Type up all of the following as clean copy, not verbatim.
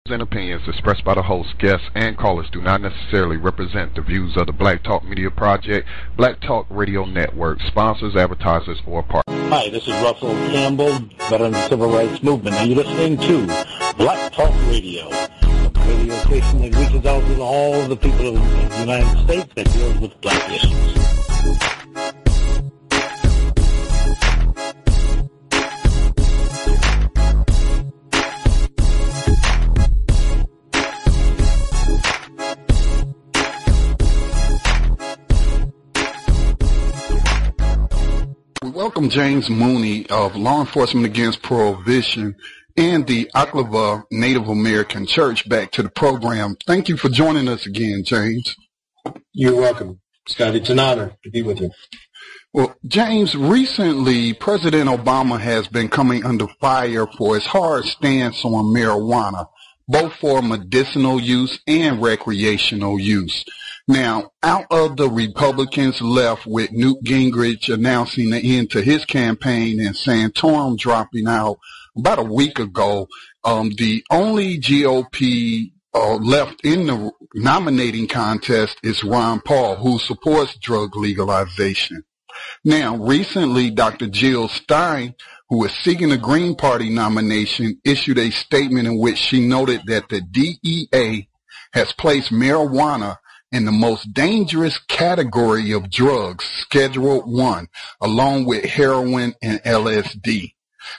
And opinions expressed by the host, guests, and callers do not necessarily represent the views of the Black Talk Media Project, Black Talk Radio Network, sponsors, advertisers, or partners. Hi, this is Russell Campbell, veteran of the Civil Rights Movement, and you're listening to Black Talk Radio, a radio station that reaches out to all of the people of the United States that deals with black issues. Welcome James Mooney of Law Enforcement Against Prohibition and the Oklahoma Native American Church back to the program. Thank you for joining us again, James. You're welcome, Scott. It's an honor to be with you. Well, James, recently President Obama has been coming under fire for his hard stance on marijuana, both for medicinal use and recreational use. Now, out of the Republicans left with Newt Gingrich announcing the end to his campaign and Santorum dropping out about a week ago, the only GOP left in the nominating contest is Ron Paul, who supports drug legalization. Now, recently, Dr. Jill Stein, who is seeking a Green Party nomination, issued a statement in which she noted that the DEA has placed marijuana in the most dangerous category of drugs, Schedule 1, along with heroin and LSD.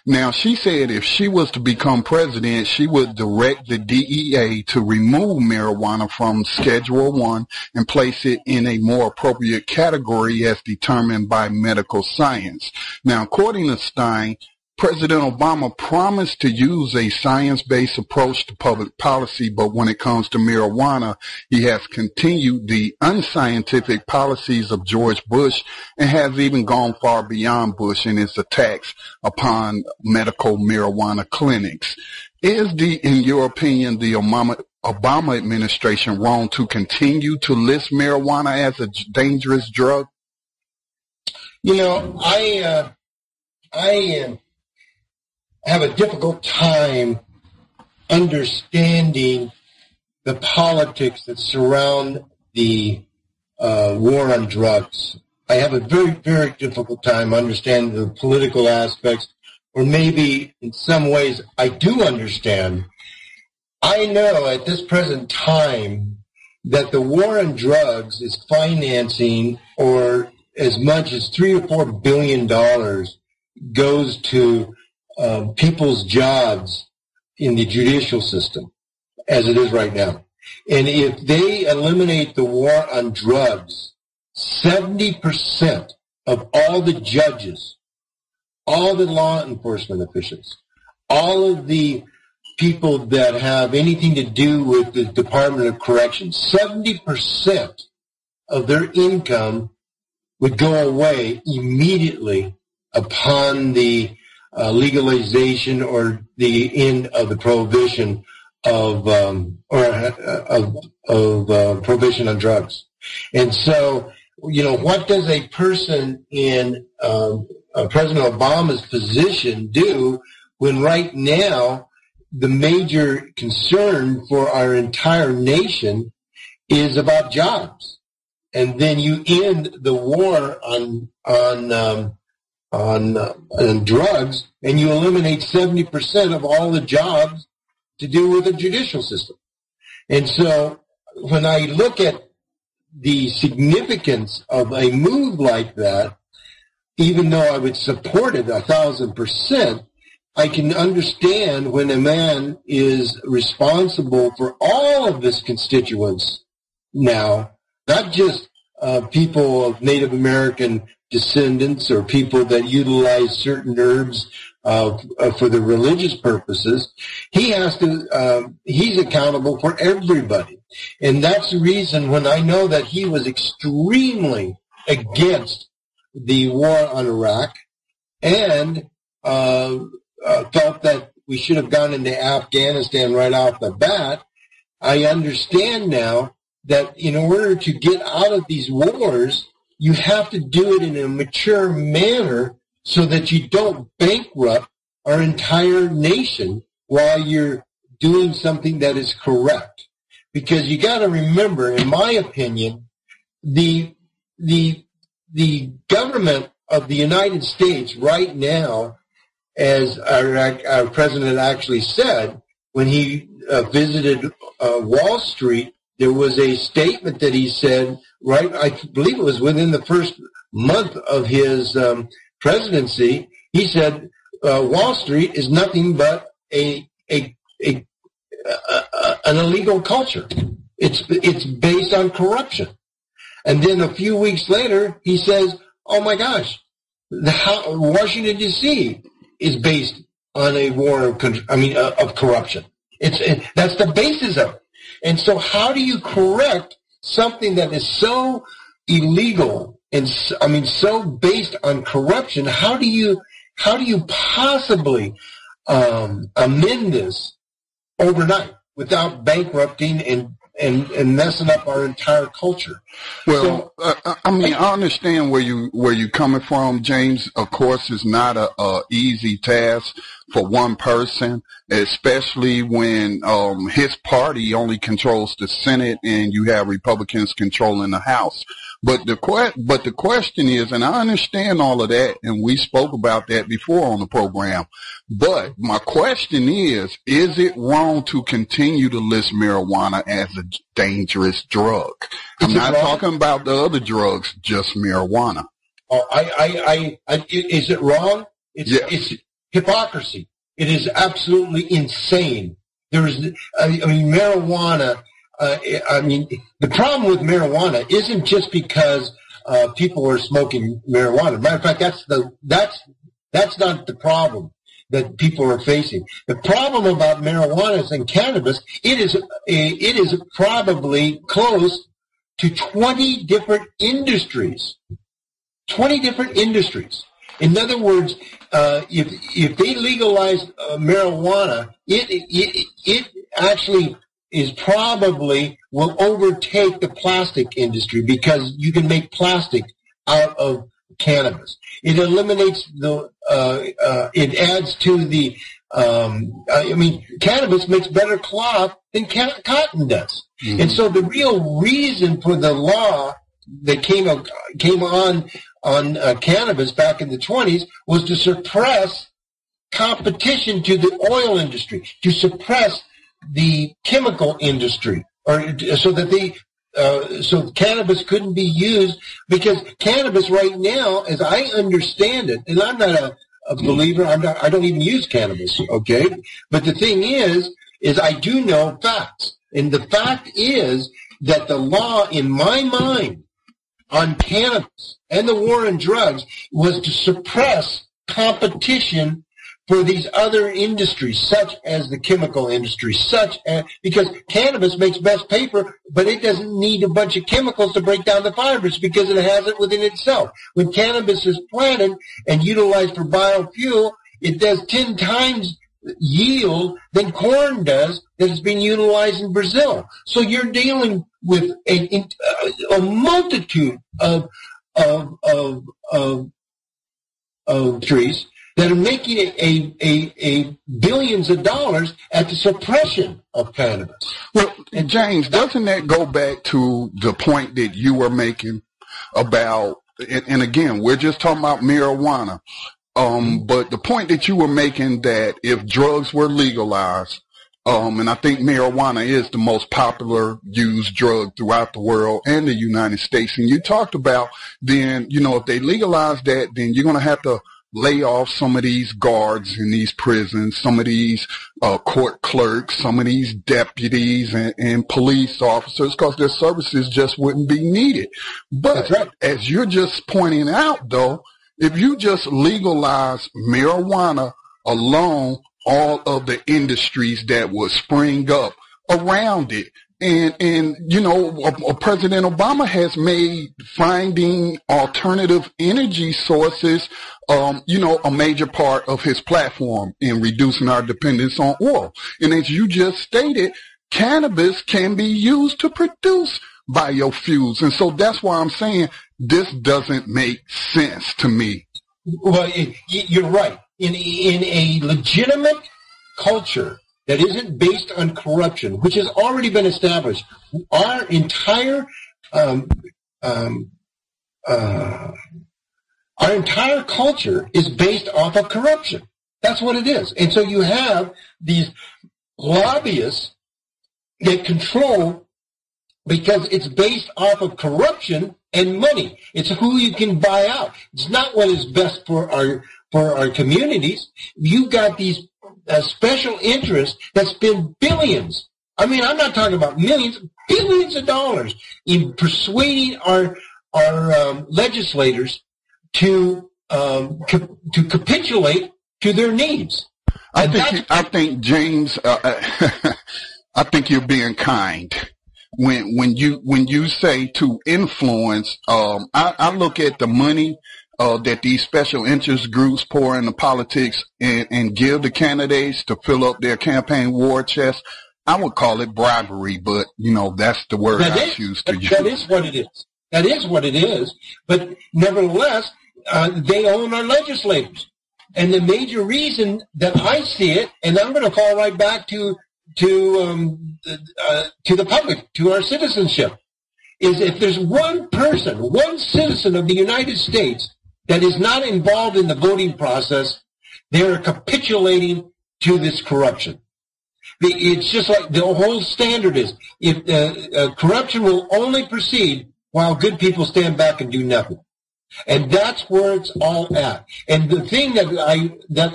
Now, she said if she was to become president, she would direct the DEA to remove marijuana from Schedule 1 and place it in a more appropriate category as determined by medical science. Now, according to Stein, President Obama promised to use a science-based approach to public policy, but when it comes to marijuana, he has continued the unscientific policies of George Bush and has even gone far beyond Bush in his attacks upon medical marijuana clinics. Is in your opinion, the Obama administration wrong to continue to list marijuana as a dangerous drug? You know, I have a difficult time understanding the politics that surround the war on drugs. I have a very, very difficult time understanding the political aspects, or maybe in some ways I do understand. I know at this present time that the war on drugs is financing, or as much as $3 or $4 billion goes to people's jobs in the judicial system, as it is right now. And if they eliminate the war on drugs, 70% of all the judges, all the law enforcement officials, all of the people that have anything to do with the Department of Corrections, 70% of their income would go away immediately upon the legalization or the end of the prohibition of prohibition on drugs. And so, you know, what does a person in President Obama's position do when right now the major concern for our entire nation is about jobs? And then you end the war on drugs, and you eliminate 70% of all the jobs to do with the judicial system. And so when I look at the significance of a move like that, even though I would support it 1,000%, I can understand when a man is responsible for all of his constituents now, not just people of Native American descendants or people that utilize certain herbs for the religious purposes. He has to, he's accountable for everybody. And that's the reason when I know that he was extremely against the war on Iraq and felt that we should have gone into Afghanistan right off the bat, I understand now that in order to get out of these wars, you have to do it in a mature manner so that you don't bankrupt our entire nation while you're doing something that is correct. Because you got to remember, in my opinion, the government of the United States right now, as our president actually said when he visited Wall Street, there was a statement that he said, right, I believe it was within the first month of his presidency, he said Wall Street is nothing but an illegal culture. It's based on corruption. And then a few weeks later, he says, oh my gosh, Washington, D.C. is based on a war of corruption. That's the basis of it. And so how do you correct something that is so illegal and so based on corruption? How do you possibly amend this overnight without bankrupting and messing up our entire culture? Well, I understand where you're coming from, James. Of course, it's not a easy task for one person, especially when his party only controls the Senate and you have Republicans controlling the House. But the question is, and I understand all of that, and we spoke about that before on the program, but my question is it wrong to continue to list marijuana as a dangerous drug? I'm not talking about the other drugs, just marijuana. Oh, is it wrong? It's hypocrisy. It is absolutely insane. Marijuana. The problem with marijuana isn't just because people are smoking marijuana. Matter of fact, that's not the problem that people are facing. The problem about marijuana and cannabis, it is probably close to 20 different industries. 20 different industries. In other words, if they legalize marijuana, it actually is probably will overtake the plastic industry because you can make plastic out of cannabis. It eliminates it adds to the, cannabis makes better cloth than cotton does. Mm-hmm. And so the real reason for the law that came on cannabis back in the 20s was to suppress competition to the oil industry, to suppress the chemical industry, or so that so cannabis couldn't be used, because cannabis right now, as I understand it, and I'm not a believer, I don't even use cannabis, okay? But the thing is I do know facts. And the fact is that the law, in my mind, on cannabis and the war on drugs was to suppress competition for these other industries, such as the chemical industry, because cannabis makes best paper, but it doesn't need a bunch of chemicals to break down the fibers because it has it within itself. When cannabis is planted and utilized for biofuel, it does 10 times yield than corn does that is being utilized in Brazil. So you're dealing with a multitude of trees that are making a billions of dollars at the suppression of cannabis. Well, and James, doesn't that go back to the point that you were making about, and again, we're just talking about marijuana, but the point that you were making that if drugs were legalized, and I think marijuana is the most popular used drug throughout the world and the United States, and you talked about then, if they legalize that, then you're going to have to lay off some of these guards in these prisons, some of these court clerks, some of these deputies and police officers, because their services just wouldn't be needed. But right, as you're just pointing out, though, if you just legalize marijuana alone, all of the industries that would spring up around it, and President Obama has made finding alternative energy sources, a major part of his platform in reducing our dependence on oil. And as you just stated, cannabis can be used to produce biofuels. And so that's why I'm saying this doesn't make sense to me. Well, you're right. In a legitimate culture, that isn't based on corruption, which has already been established. Our entire culture is based off of corruption. That's what it is. And so you have these lobbyists that control because it's based off of corruption and money. It's who you can buy out. It's not what is best for our communities. You've got these special interests that spend billions. I mean, I'm not talking about millions, billions of dollars in persuading our legislators to capitulate to their needs. I think James, I think you're being kind when you say to influence. I look at the money that these special interest groups pour into politics and give the candidates to fill up their campaign war chest. I would call it bribery, but that's the word I choose to use. That is what it is. That is what it is. But nevertheless, they own our legislators. And the major reason that I see it, and I'm going to fall right back to the public, to our citizenship, is if there's one person, one citizen of the United States that is not involved in the voting process, they're capitulating to this corruption. It's just like the whole standard is, if corruption will only proceed while good people stand back and do nothing. And that's where it's all at. And the thing that I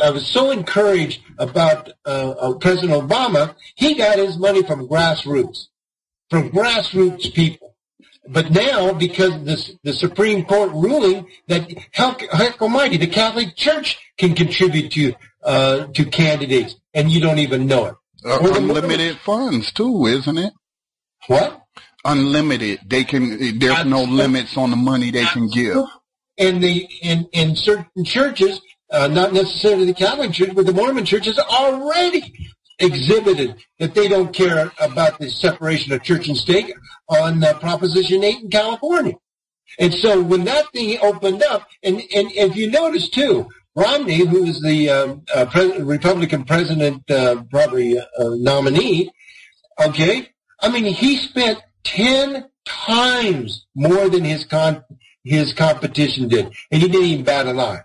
was so encouraged about President Obama, he got his money from grassroots people. But now, because of the Supreme Court ruling that heck almighty, the Catholic Church can contribute to candidates, and you don't even know it. Unlimited funds too, isn't it? What? Unlimited. There's no limits on the money they can give. And in certain churches, not necessarily the Catholic Church, but the Mormon Church has already exhibited that they don't care about the separation of church and state on Proposition 8 in California. And so when that thing opened up, and if you notice too, Romney, who is the Republican president nominee, okay, I mean, he spent 10 times more than his competition did, and he didn't even bat an eye.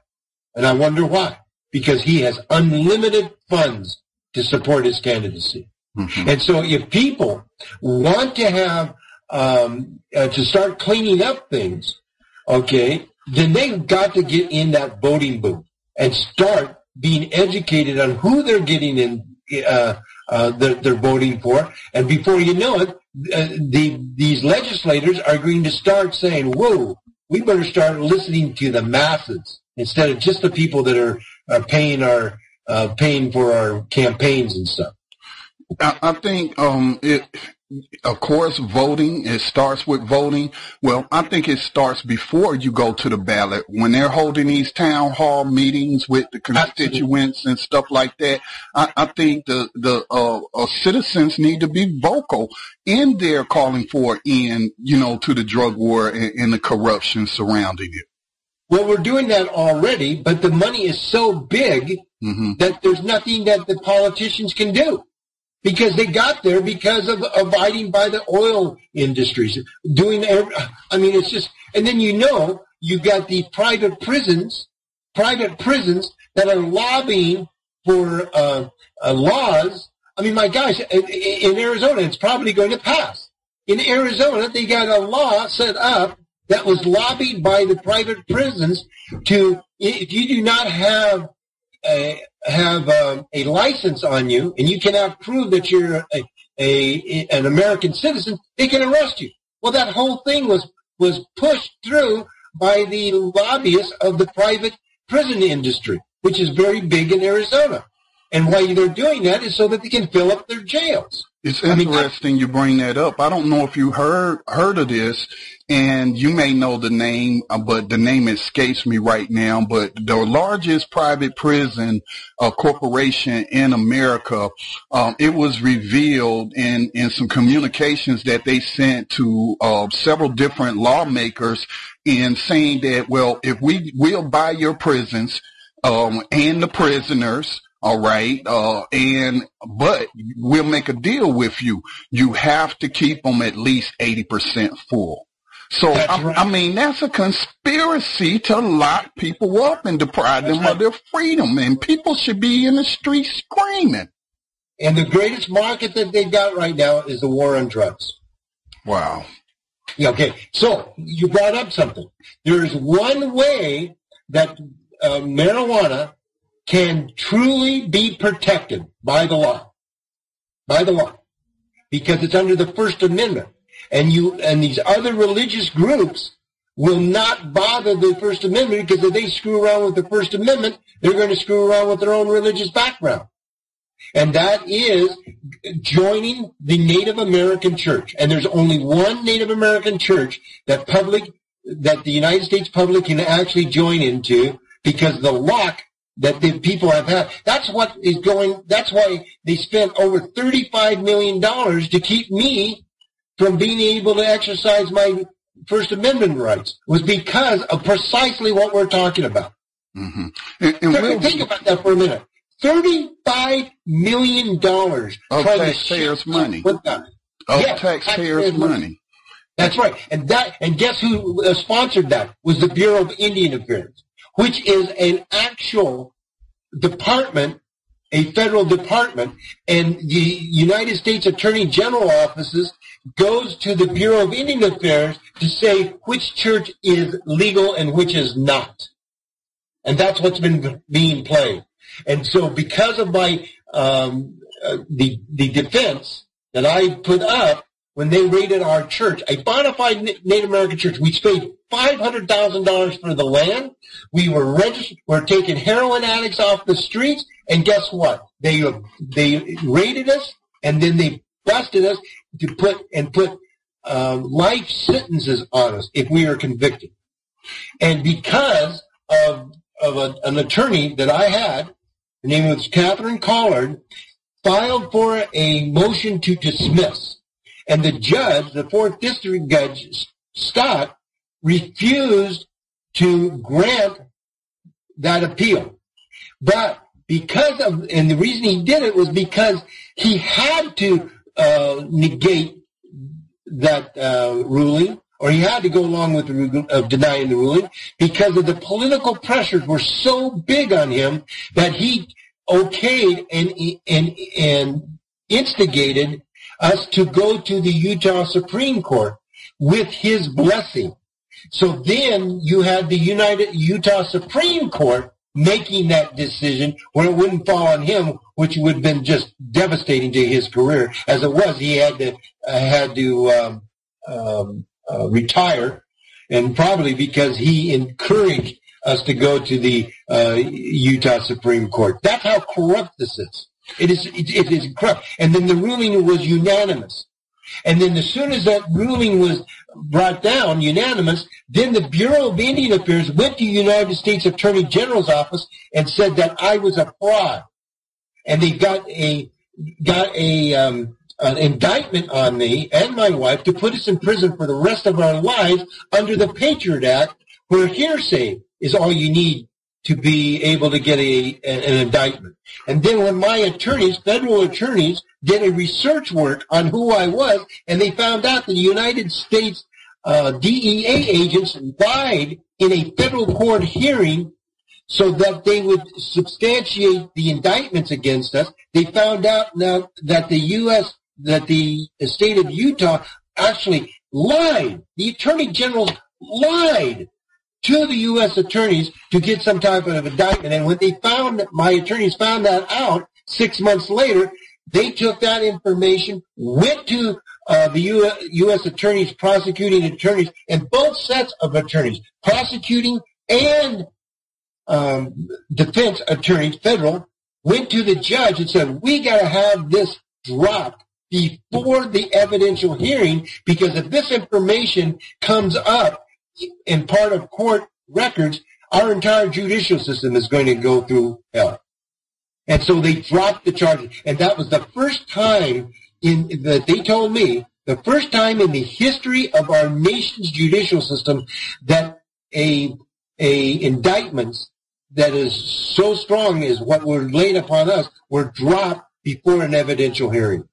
And I wonder why. Because he has unlimited funds to support his candidacy. Mm-hmm. And so if people want to have, to start cleaning up things, okay, then they've got to get in that voting booth and start being educated on who they're getting in, they're voting for. And before you know it, these legislators are going to start saying, whoa, we better start listening to the masses instead of just the people that are paying for our campaigns and stuff. I think of course, voting, it starts with voting. Well, I think it starts before you go to the ballot. When they're holding these town hall meetings with the constituents and stuff like that, I think the citizens need to be vocal in their calling for an end, to the drug war and the corruption surrounding it. Well, we're doing that already, but the money is so big that there's nothing that the politicians can do. Because they got there because of abiding by the oil industries, it's just, and then you've got these private prisons that are lobbying for laws. I mean, my gosh, in Arizona, it's probably going to pass. In Arizona, they got a law set up that was lobbied by the private prisons to, if you do not have a license on you, and you cannot prove that you're an American citizen, they can arrest you. Well, that whole thing was pushed through by the lobbyists of the private prison industry, which is very big in Arizona. And why they're doing that is so that they can fill up their jails. It's interesting you bring that up. I don't know if you heard of this, and you may know the name, but the name escapes me right now. But the largest private prison corporation in America, it was revealed in some communications that they sent to several different lawmakers in saying that, well, if we'll buy your prisons and the prisoners, All right. But we'll make a deal with you. You have to keep them at least 80% full. So, I mean, that's a conspiracy to lock people up and deprive them of their freedom. And people should be in the streets screaming. And the greatest market that they've got right now is the war on drugs. Wow. Yeah, okay. So, you brought up something. There is one way that marijuana can truly be protected by the law. By the law. Because it's under the First Amendment. And these other religious groups will not bother the First Amendment, because if they screw around with the First Amendment, they're going to screw around with their own religious background. And that is joining the Native American Church. And there's only one Native American church that the United States public can actually join into, because the lock that the people have had, that's why they spent over $35 million to keep me from being able to exercise my First Amendment rights, was because of precisely what we're talking about. Mm-hmm. Think about that for a minute. $35 million of taxpayers' money. Taxpayers' money. That's right. And guess who sponsored that? Was the Bureau of Indian Affairs, which is an actual department, a federal department, and the United States Attorney General offices goes to the Bureau of Indian Affairs to say which church is legal and which is not. And that's what's been being played. And so because of my the defense that I put up when they raided our church, a bona fide Native American church, we paid $500,000 for the land. We were registered. We're taking heroin addicts off the streets. And guess what? They raided us, and then they busted us to put life sentences on us if we are convicted. And because of an attorney that I had, her name was Catherine Collard, filed for a motion to dismiss. And the judge, the 4th District Judge, Scott, refused to grant that appeal. But and the reason he did it was because he had to negate that ruling, or he had to go along with denying the ruling, because of the political pressures were so big on him that he okayed and instigated us to go to the Utah Supreme Court with his blessing. So then you had the Utah Supreme Court making that decision where it wouldn't fall on him, which would have been just devastating to his career. As it was, he had to retire, and probably because he encouraged us to go to the Utah Supreme Court. That's how corrupt this is. It is corrupt. And then the ruling was unanimous. And then as soon as that ruling was brought down, unanimous, then the Bureau of Indian Affairs went to the United States Attorney General's office and said that I was a fraud. And they got an indictment on me and my wife to put us in prison for the rest of our lives under the Patriot Act, where hearsay is all you need to be able to get an indictment. And then when my attorneys, federal attorneys, did a research work on who I was, and they found out that the United States DEA agents lied in a federal court hearing so that they would substantiate the indictments against us. They found out now that the state of Utah actually lied. The attorney general lied to the U.S. attorneys to get some type of indictment. And when my attorneys found that out 6 months later, they took that information, went to the U.S. attorneys, prosecuting attorneys, and both sets of attorneys, prosecuting and defense attorneys, federal, went to the judge and said, we got to have this dropped before the evidential hearing, because if this information comes up in part of court records, our entire judicial system is going to go through hell. And so they dropped the charges. And that was the first time that they told me, the first time in the history of our nation's judicial system that indictments that is so strong as what were laid upon us were dropped before an evidential hearing.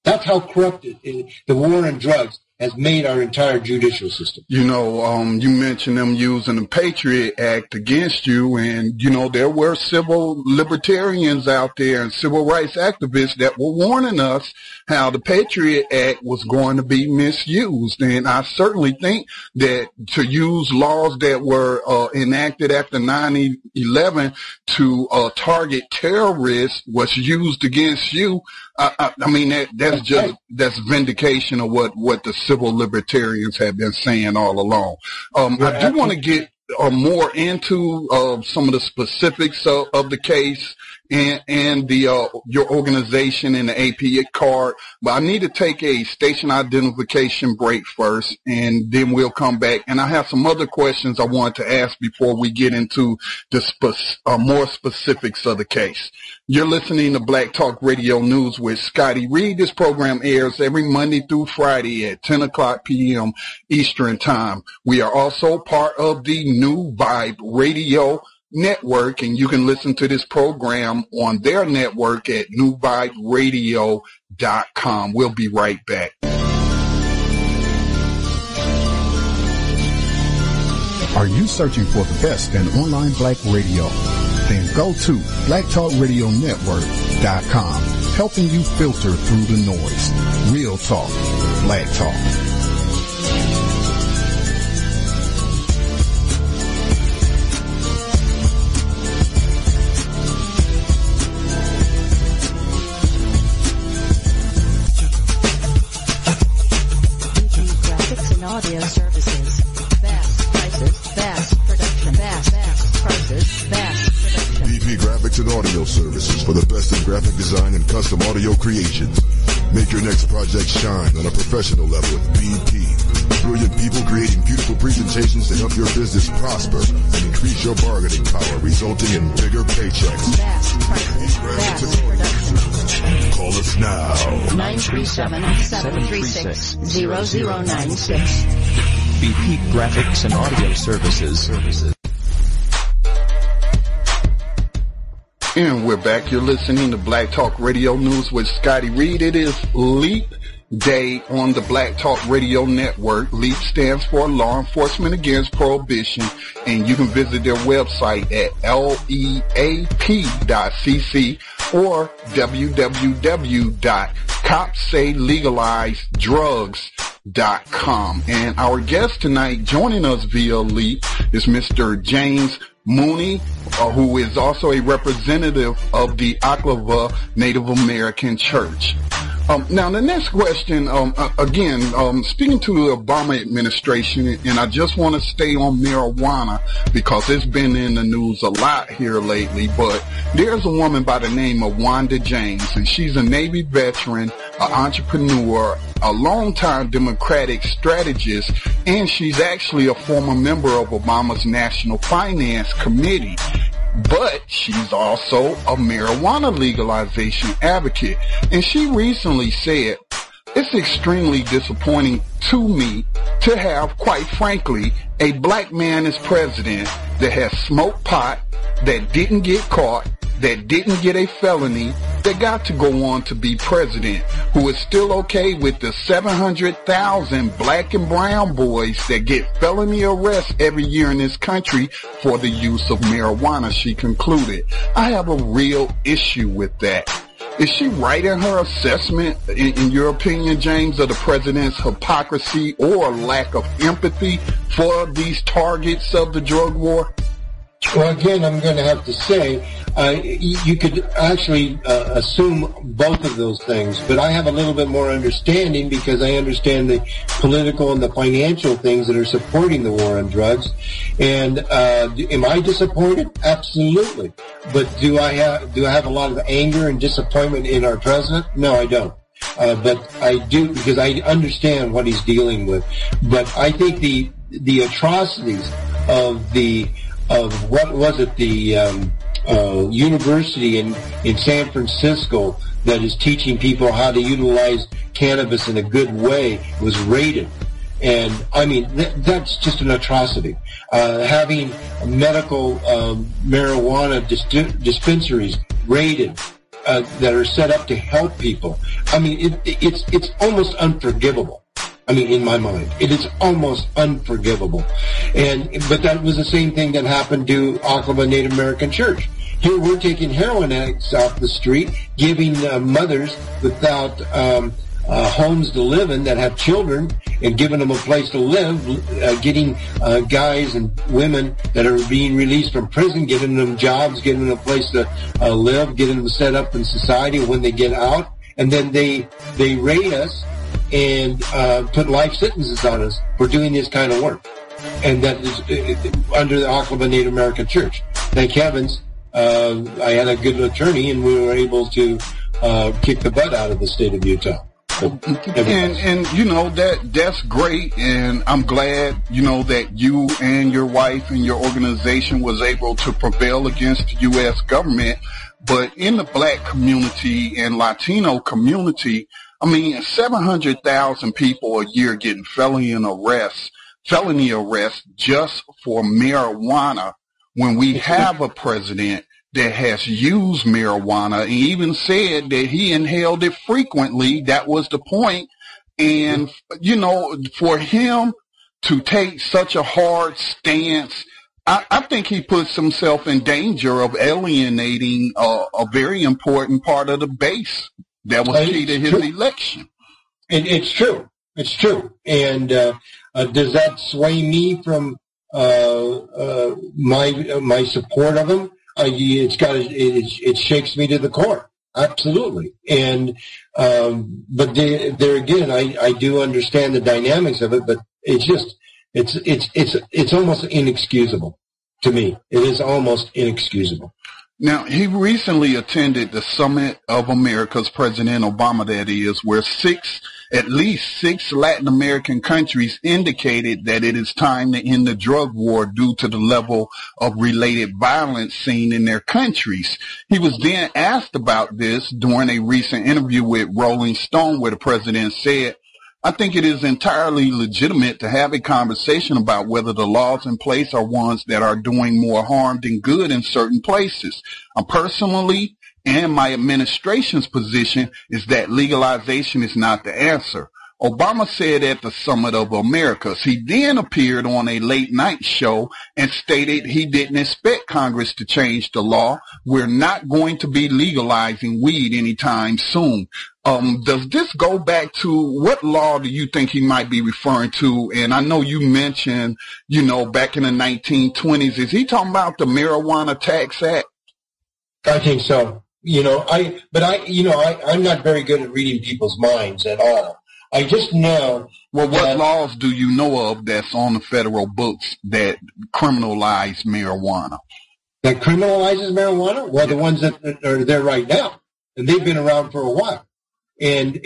That's how corrupt the war on drugs has made our entire judicial system. You know, you mentioned them using the Patriot Act against you, and, you know, there were civil libertarians out there and civil rights activists that were warning us how the Patriot Act was going to be misused. And I certainly think that to use laws that were enacted after 9/11 to target terrorists was used against you. I mean, that's vindication of what the civil libertarians have been saying all along. I do want to get more into some of the specifics of the case and your organization and the AP card, but I need to take a station identification break first, and then we'll come back. And I have some other questions I want to ask before we get into the more specifics of the case. You're listening to Black Talk Radio News with Scotty Reed. This program airs every Monday through Friday at 10 o'clock p.m. Eastern Time. We are also part of the New Vibe Radio Network, and you can listen to this program on their network at newviberadio.com. We'll be right back. Are you searching for the best in online black radio? Then go to blacktalkradionetwork.com, helping you filter through the noise. Real talk, black talk. Graphics and audio services. Vast prices, vast production, vast prices, vast production. BP Graphics and Audio Services for the best in graphic design and custom audio creations. Make your next project shine on a professional level with BP. Brilliant people creating beautiful presentations to help your business prosper and increase your bargaining power, resulting in bigger paychecks. Vast prices, vast production. Call us now. 937-736-0096. BP Graphics and Audio Services. And we're back. You're listening to Black Talk Radio News with Scotty Reed. It is LEAP Day on the Black Talk Radio Network. LEAP stands for Law Enforcement Against Prohibition, and you can visit their website at leap.cc or www.copsaylegalizedrugs.com. And our guest tonight joining us via LEAP is Mr. James Mooney, who is also a representative of the Oklahoma Native American Church. Now, the next question, again, speaking to the Obama administration, and I just want to stay on marijuana because it's been in the news a lot here lately, but there's a woman by the name of Wanda James, and she's a Navy veteran, an entrepreneur, a longtime Democratic strategist, and she's actually a former member of Obama's National Finance Committee. But she's also a marijuana legalization advocate. And she recently said, it's extremely disappointing to me to have, quite frankly, a black man as president that has smoked pot, that didn't get caught, that didn't get a felony, that got to go on to be president, who is still okay with the 700,000 black and brown boys that get felony arrests every year in this country for the use of marijuana, she concluded. I have a real issue with that. Is she right in her assessment, in your opinion, James, of the president's hypocrisy or lack of empathy for these targets of the drug war? Well, again, I'm going to have to say, you could actually assume both of those things, but I have a little bit more understanding because I understand the political and the financial things that are supporting the war on drugs. And am I disappointed? Absolutely. But do I have a lot of anger and disappointment in our president? No, I don't. But I do, because I understand what he's dealing with. But I think the atrocities of what was it, the university in San Francisco that is teaching people how to utilize cannabis in a good way was raided. And I mean, that's just an atrocity. Having medical marijuana dispensaries raided that are set up to help people. I mean, it's almost unforgivable. I mean, in my mind, it is almost unforgivable. But that was the same thing that happened to Oklahoma Native American Church. Here we're taking heroin addicts off the street, giving mothers without homes to live in that have children and giving them a place to live, getting guys and women that are being released from prison, getting them jobs, getting them a place to live, getting them set up in society when they get out. And then they raid us and put life sentences on us for doing this kind of work. And that is under the Oklahoma Native American Church. Thank heavens, I had a good attorney, and we were able to kick the butt out of the state of Utah. And you know, that's great, and I'm glad, you know, that you and your wife and your organization was able to prevail against the U.S. government. But in the black community and Latino community, I mean, 700,000 people a year getting felony arrests just for marijuana, when we have a president that has used marijuana and even said that he inhaled it frequently. That was the point. And, you know, for him to take such a hard stance, I think he puts himself in danger of alienating a very important part of the base that was key to his election. It's true. It's true. And does that sway me from my support of him? It shakes me to the core. Absolutely. And but there again, I do understand the dynamics of it, but it's almost inexcusable to me. It is almost inexcusable. Now, he recently attended the Summit of America's, President Obama, that is, where at least six Latin American countries indicated that it is time to end the drug war due to the level of related violence seen in their countries. He was then asked about this during a recent interview with Rolling Stone, where the president said, "I think it is entirely legitimate to have a conversation about whether the laws in place are ones that are doing more harm than good in certain places. Personally, and my administration's position is that legalization is not the answer." Obama said at the Summit of Americas. He then appeared on a late-night show and stated he didn't expect Congress to change the law. "We're not going to be legalizing weed anytime soon." Does this go back to, what law do you think he might be referring to? And I know you mentioned, you know, back in the 1920s. Is he talking about the Marijuana Tax Act? I think so. You know, I'm not very good at reading people's minds at all. I just know. Well, what laws do you know of that's on the federal books that criminalize marijuana? That criminalizes marijuana? Well, the ones that are there right now, and they've been around for a while. And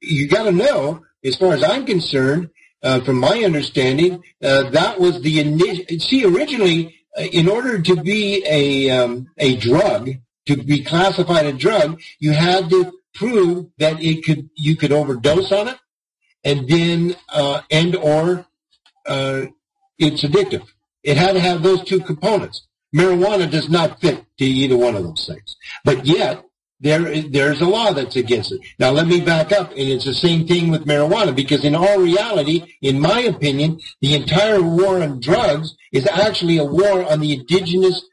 you got to know, as far as I'm concerned, from my understanding, that was the initial. See, originally, in order to be a drug, to be classified a drug, you had to prove that you could overdose on it, and then or it's addictive. It had to have those two components. Marijuana does not fit to either one of those things, but yet there's a law that's against it. Now let me back up, and it's the same thing with marijuana, because in all reality, in my opinion, the entire war on drugs is actually a war on the indigenous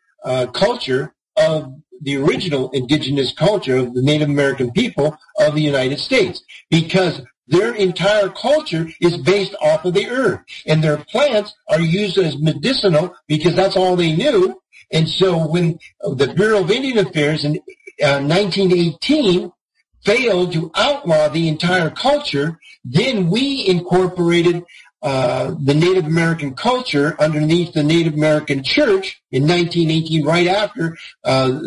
culture of the original indigenous culture of the Native American people of the United States, because their entire culture is based off of the earth, and their plants are used as medicinal because that's all they knew. And so when the Bureau of Indian Affairs in 1918 failed to outlaw the entire culture, then we incorporated the Native American culture underneath the Native American Church in 1918, right after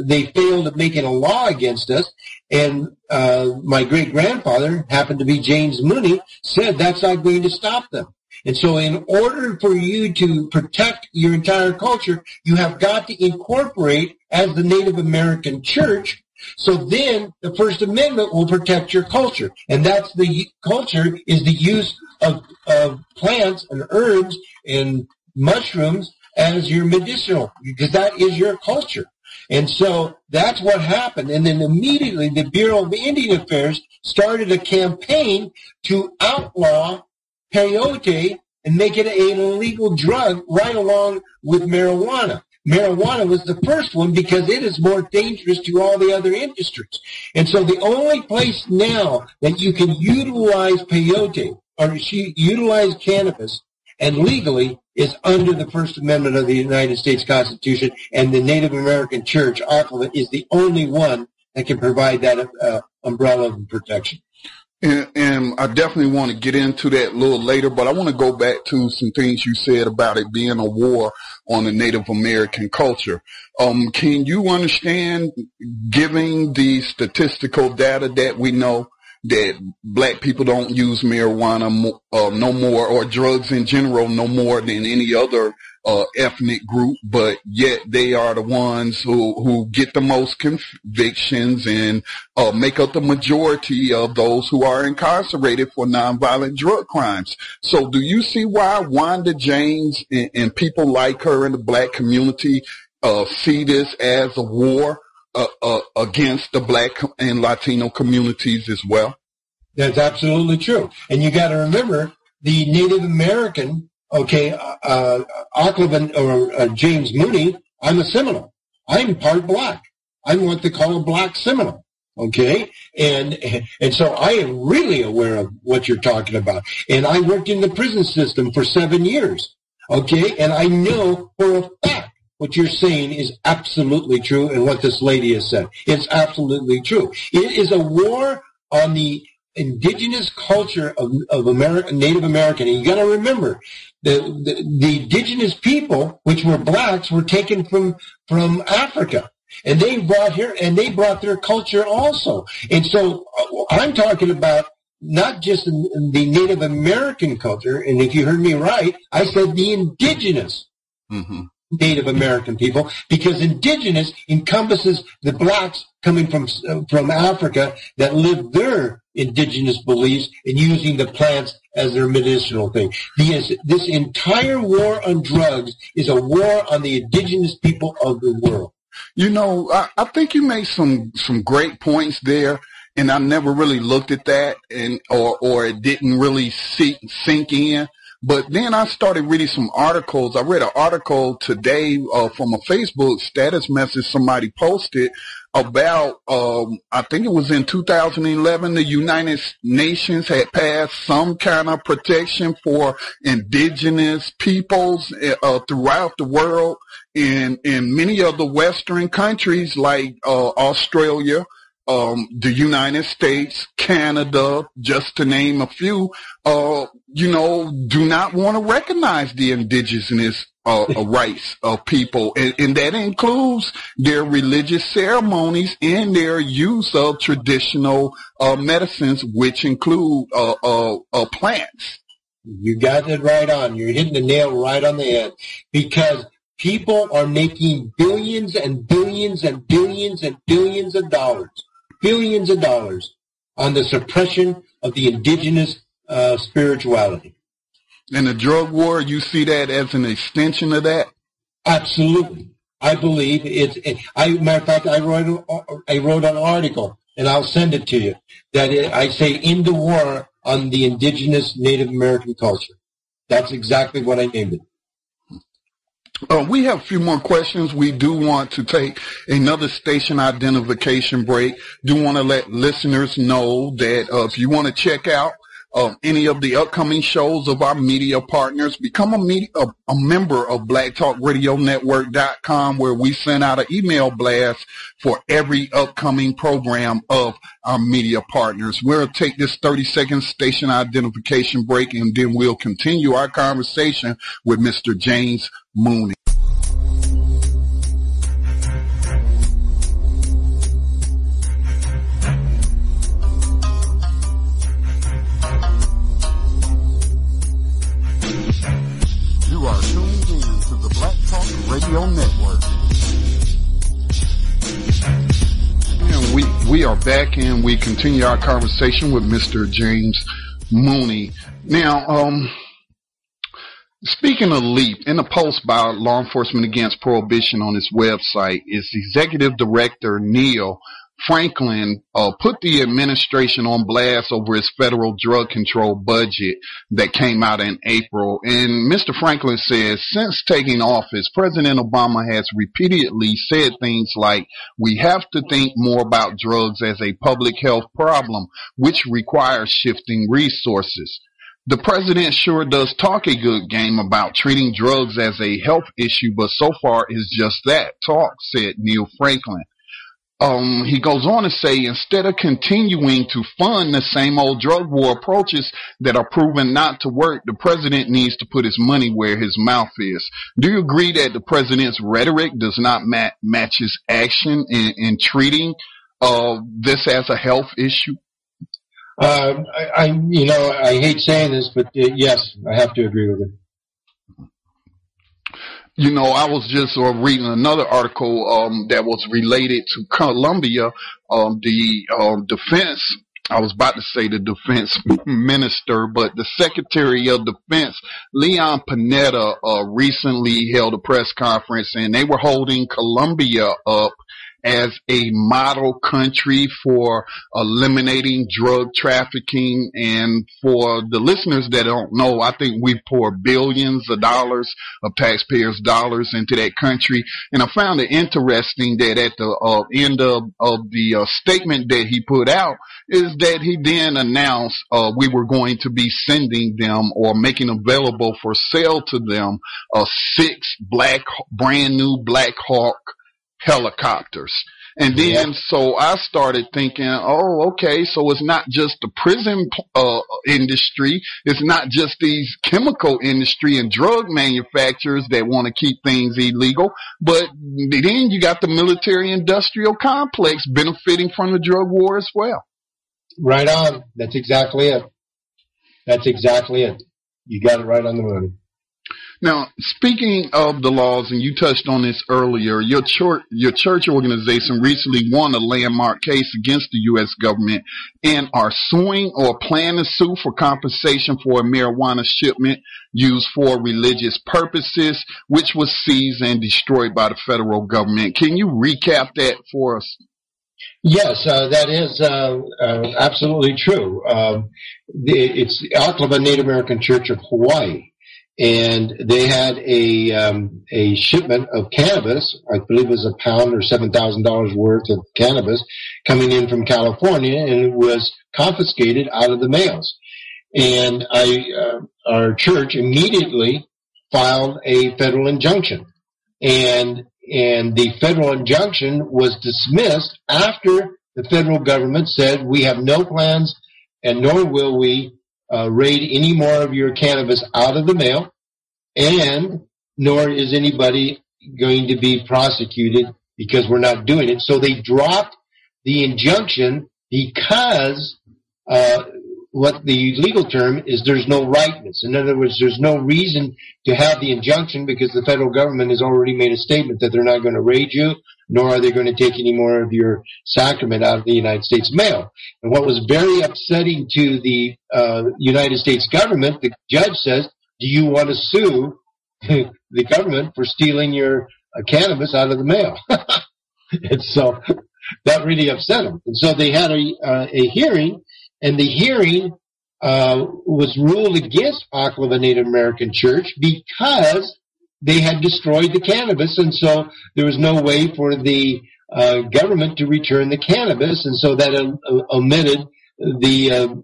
they failed at making a law against us. And my great-grandfather, happened to be James Mooney, said that's not going to stop them. And so in order for you to protect your entire culture, you have got to incorporate, as the Native American Church, So then the First Amendment will protect your culture. And that's the culture is the use of plants and herbs and mushrooms as your medicinal, because that is your culture. And so that's what happened. And then immediately the Bureau of Indian Affairs started a campaign to outlaw peyote and make it an illegal drug right along with marijuana. Marijuana was the first one because it is more dangerous to all the other industries. And so the only place now that you can utilize peyote or utilize cannabis and legally is under the First Amendment of the United States Constitution, and the Native American Church, Aquila, is the only one that can provide that umbrella of protection. And I definitely want to get into that a little later, but I want to go back to some things you said about it being a war on the Native American culture. Can you understand, giving the statistical data that we know, that black people don't use marijuana no more, or drugs in general no more than any other ethnic group, but yet they are the ones who get the most convictions and make up the majority of those who are incarcerated for nonviolent drug crimes. So do you see why Wanda James and people like her in the black community see this as a war against the black and Latino communities as well? That's absolutely true. And you got to remember, the Native American, Auckland or James Mooney, I'm a Seminole. I'm part black. I'm what they call a black Seminole. Okay? And so I am really aware of what you're talking about. And I worked in the prison system for 7 years. Okay? And I know for a fact what you're saying is absolutely true, and what this lady has said. It's absolutely true. It is a war on the indigenous culture of America, Native American. And you got to remember, the indigenous people, which were blacks, were taken from Africa, and they brought their culture also. And so I'm talking about not just the Native American culture, and if you heard me right, I said the indigenous Native American people, because indigenous encompasses the blacks coming from Africa that live their indigenous beliefs and using the plants as their medicinal thing. This entire war on drugs is a war on the indigenous people of the world. You know, I think you made some great points there, and I never really looked at that, or it didn't really sink in. But then I started reading some articles. I read an article today from a Facebook status message somebody posted about, I think it was in 2011, the United Nations had passed some kind of protection for indigenous peoples throughout the world. In many of the Western countries like Australia, the United States, Canada, just to name a few, do not want to recognize the indigenous rights of people, and that includes their religious ceremonies and their use of traditional medicines, which include plants. You got it right on. You're hitting the nail right on the head, because people are making billions and billions and billions and billions of dollars on the suppression of the indigenous spirituality. And the drug war, you see that as an extension of that? Absolutely. I believe matter of fact, I wrote an article, and I'll send it to you, that I say end the war on the indigenous Native American culture. That's exactly what I named it. We have a few more questions. We do want to take another station identification break. Do want to let listeners know that if you want to check out any of the upcoming shows of our media partners, become a member of BlackTalkRadioNetwork.com, where we send out an email blast for every upcoming program of our media partners. We'll take this 30-second station identification break, and then we'll continue our conversation with Mr. James Mooney. You are tuned in to the Black Talk Radio Network. And We are back and we continue our conversation with Mr. James Mooney. Now, speaking of LEAP, in a post by Law Enforcement Against Prohibition on its website, its executive director, Neil Franklin, put the administration on blast over its federal drug control budget that came out in April. And Mr. Franklin says, since taking office, President Obama has repeatedly said things like, we have to think more about drugs as a public health problem, which requires shifting resources. The president sure does talk a good game about treating drugs as a health issue, but so far it's just that, talk, said Neil Franklin. He goes on to say, instead of continuing to fund the same old drug war approaches that are proven not to work, the president needs to put his money where his mouth is. Do you agree that the president's rhetoric does not match his action in treating this as a health issue? I hate saying this, but yes, I have to agree with it. You know, I was just reading another article that was related to Colombia. The defense, I was about to say the defense minister, but the Secretary of Defense, Leon Panetta, recently held a press conference, and they were holding Colombia up as a model country for eliminating drug trafficking. And for the listeners that don't know, I think we pour billions of dollars of taxpayers' dollars into that country. And I found it interesting that at the end of the statement that he put out is that he then announced we were going to be sending them or making available for sale to them 6 brand new Black Hawk helicopters. And then, so I started thinking, oh, okay, so it's not just the prison industry, it's not just these chemical industry and drug manufacturers that want to keep things illegal, but then you got the military-industrial complex benefiting from the drug war as well. Right on. That's exactly it. You got it right on the money. Now, speaking of the laws, and you touched on this earlier, your church organization recently won a landmark case against the U.S. government and are suing or plan to sue for compensation for a marijuana shipment used for religious purposes, which was seized and destroyed by the federal government. Can you recap that for us? Yes, that is absolutely true. It's the Aklaba Native American Church of Hawaii. And they had a shipment of cannabis, I believe it was a pound or $7,000 worth of cannabis coming in from California, and it was confiscated out of the mails. And our church immediately filed a federal injunction. And the federal injunction was dismissed after the federal government said, we have no plans and nor will we raid any more of your cannabis out of the mail, and nor is anybody going to be prosecuted because we're not doing it. So they dropped the injunction because what the legal term is, there's no rightness. In other words, there's no reason to have the injunction because the federal government has already made a statement that they're not going to raid you, nor are they going to take any more of your sacrament out of the United States mail. And what was very upsetting to the United States government, the judge says, do you want to sue the government for stealing your cannabis out of the mail? And so that really upset them. And so they had a hearing, and the hearing was ruled against Aklaba Native American Church because they had destroyed the cannabis, and so there was no way for the government to return the cannabis, and so that omitted the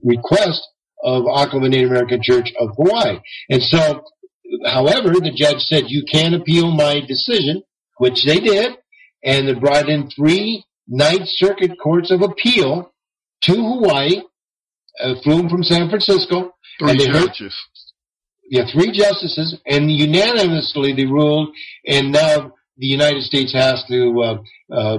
request of Aklaba Native American Church of Hawaii. And so, however, the judge said, you can appeal my decision, which they did, and they brought in 3 Ninth Circuit Courts of Appeal to Hawaii, flew them from San Francisco. 3 judges. 3 justices, and unanimously they ruled, and now the United States has to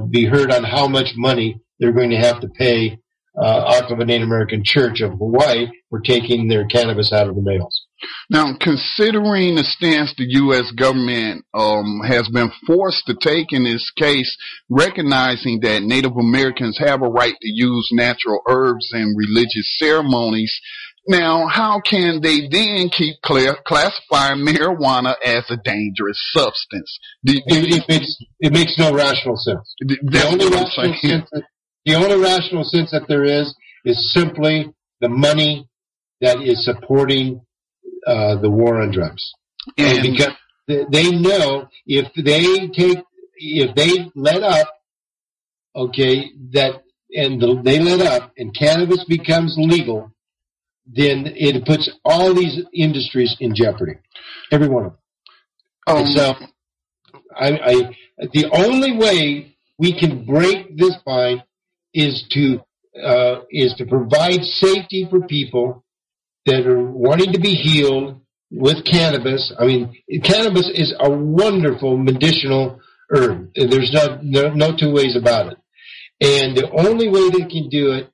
be heard on how much money they're going to have to pay Aklaba Native American Church of Hawaii for taking their cannabis out of the mails. Now, considering the stance the U.S. government has been forced to take in this case, recognizing that Native Americans have a right to use natural herbs in religious ceremonies, now how can they then keep classifying marijuana as a dangerous substance? It makes no rational sense. The only rational sense that there is simply the money that is supporting the war on drugs. And because they know if they let up, they let up and cannabis becomes legal, then it puts all these industries in jeopardy. Every one of them. So the only way we can break this bind is to provide safety for people that are wanting to be healed with cannabis. I mean, cannabis is a wonderful medicinal herb. There's no two ways about it. And the only way they can do it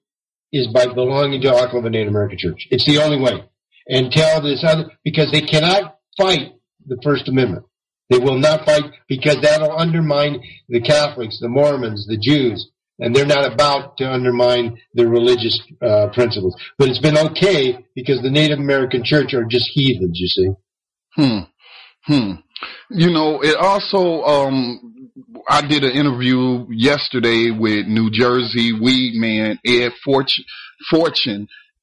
is by belonging to Oklahoma Native American Church. It's the only way. And tell this other, because they cannot fight the First Amendment. They will not fight because that'll undermine the Catholics, the Mormons, the Jews. And they're not about to undermine their religious principles. But it's been okay because the Native American Church are just heathens, you see. You know, it also, I did an interview yesterday with New Jersey weed man Ed Fortune,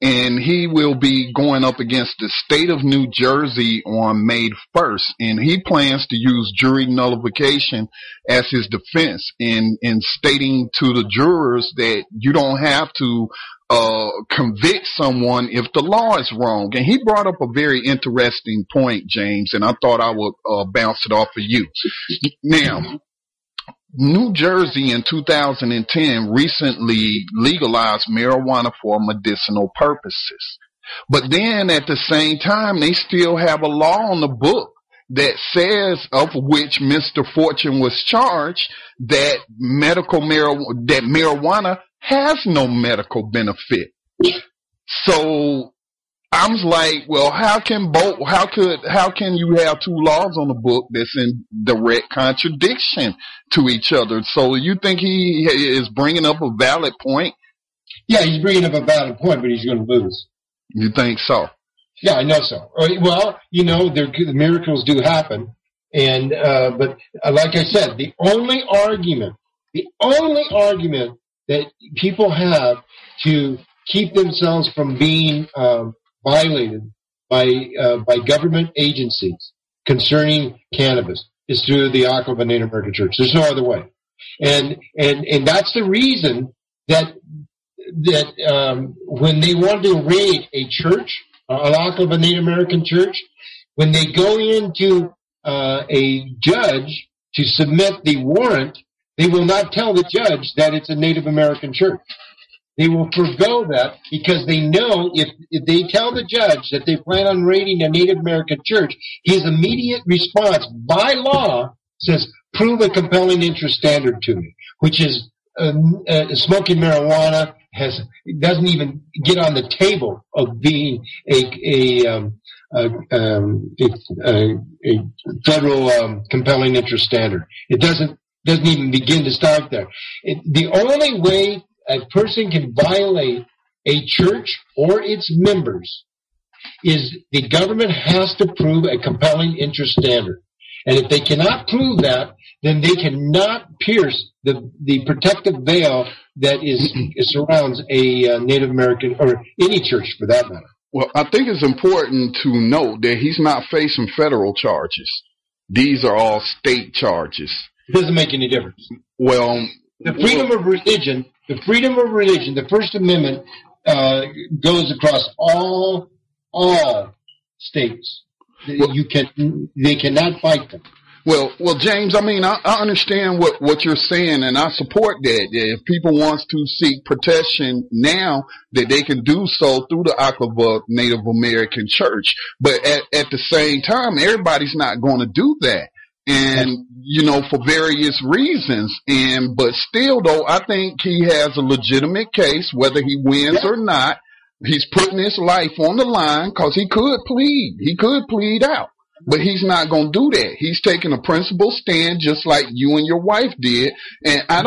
and he will be going up against the state of New Jersey on May 1st, and he plans to use jury nullification as his defense in stating to the jurors that you don't have to convict someone if the law is wrong. And he brought up a very interesting point, James, and I thought I would bounce it off of you. Now, New Jersey in 2010 recently legalized marijuana for medicinal purposes. But then at the same time, they still have a law on the book that says, of which Mr. Fortune was charged, that marijuana has no medical benefit. So I'm like, well, how can you have two laws on the book that's in direct contradiction to each other? So you think he is bringing up a valid point? Yeah, he's bringing up a valid point, but he's going to lose. You think so? Yeah, I know so. Well, you know, the miracles do happen, and but like I said, the only argument that people have to keep themselves from being violated by government agencies concerning cannabis is through the Oklahoma Native American Church. There's no other way, and that's the reason that when they want to raid a church, an Oklahoma Native American church, when they go into a judge to submit the warrant, they will not tell the judge that it's a Native American church. They will forego that because they know if they tell the judge that they plan on raiding a Native American church, his immediate response by law says, prove a compelling interest standard to me, which is smoking marijuana doesn't even get on the table of being a federal compelling interest standard. It doesn't even begin to start there. The only way a person can violate a church or its members is the government has to prove a compelling interest standard. And if they cannot prove that, then they cannot pierce the protective veil that surrounds a Native American or any church for that matter. Well, I think it's important to note that he's not facing federal charges. These are all state charges. It doesn't make any difference. Well, the freedom of religion, the First Amendment goes across all states. They cannot fight them. Well, James, I mean, I understand what you're saying, and I support that. If people want to seek protection now, that they can do so through the Oklahoma Native American Church. But at the same time, everybody's not going to do that. And, you know, for various reasons. But still, though, I think he has a legitimate case, whether he wins or not. He's putting his life on the line because he could plead. He could plead out. But he's not going to do that. He's taking a principled stand just like you and your wife did. And I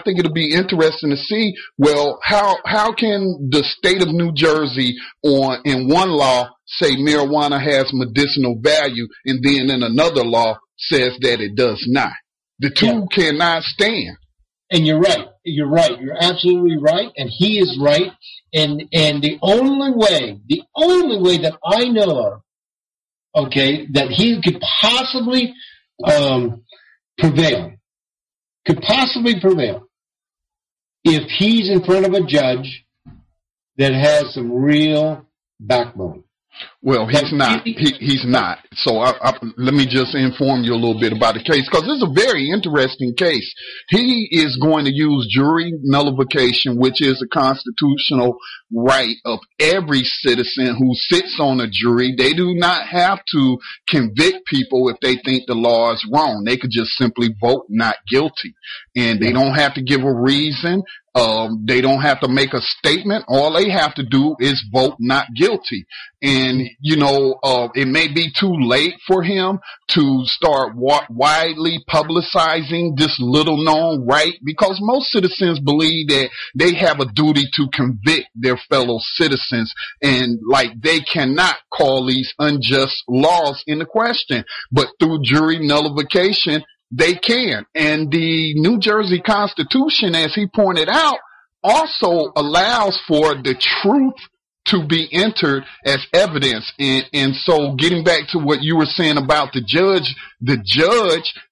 think it'll be interesting to see, well, how can the state of New Jersey in one law say marijuana has medicinal value and then in another law says that it does not? The two cannot stand. And you're right. You're right. You're absolutely right. And he is right. And the only way that I know of, okay, that he could possibly prevail, if he's in front of a judge that has some real backbone. Well, he's not. He's not. So let me just inform you a little bit about the case, because this is a very interesting case. He is going to use jury nullification, which is a constitutional right of every citizen who sits on a jury. They do not have to convict people if they think the law is wrong. They could just simply vote not guilty, and they don't have to give a reason. They don't have to make a statement. All they have to do is vote not guilty. And, it may be too late for him to start widely publicizing this little known right, because most citizens believe that they have a duty to convict their fellow citizens, and they cannot call these unjust laws into question. But through jury nullification, they can. And the New Jersey Constitution, as he pointed out, also allows for the truth to be entered as evidence. And so getting back to what you were saying about the judge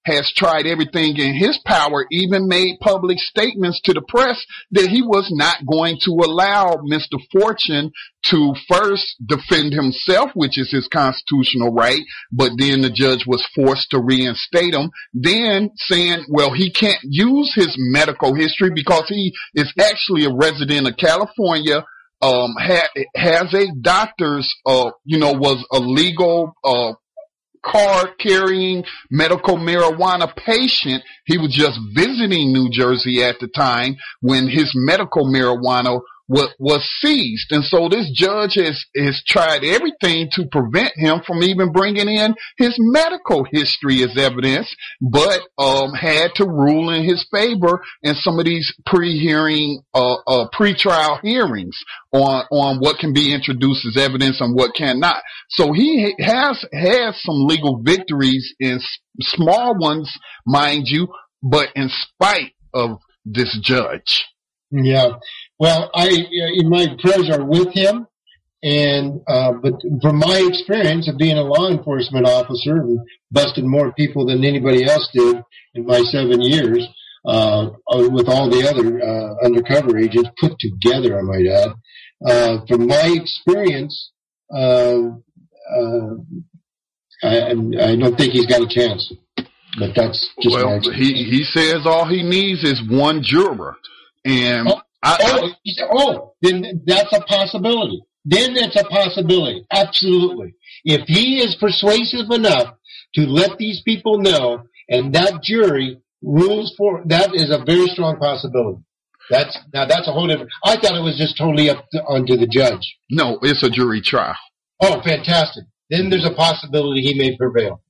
has tried everything in his power, even made public statements to the press that he was not going to allow Mr. Fortune to first defend himself, which is his constitutional right, but then the judge was forced to reinstate him, then saying, well, he can't use his medical history because he is actually a resident of California, has a doctor's, was a legal, card carrying medical marijuana patient. He was just visiting New Jersey at the time when his medical marijuana was seized. And so this judge has tried everything to prevent him from even bringing in his medical history as evidence, but had to rule in his favor in some of these pre-trial hearings on what can be introduced as evidence and what cannot. So he has had some legal victories, in small ones, mind you, but in spite of this judge. Yeah. Well, my prayers are with him, and but from my experience of being a law enforcement officer and busted more people than anybody else did in my 7 years, with all the other undercover agents put together, I might add. From my experience, I don't think he's got a chance. But that's just my experience. He says all he needs is one juror. And then that's a possibility. Absolutely. If he is persuasive enough to let these people know, and that jury rules for, that is a very strong possibility. That's a whole different. I thought it was just totally onto the judge. No, it's a jury trial. Oh, fantastic. Then there's a possibility he may prevail.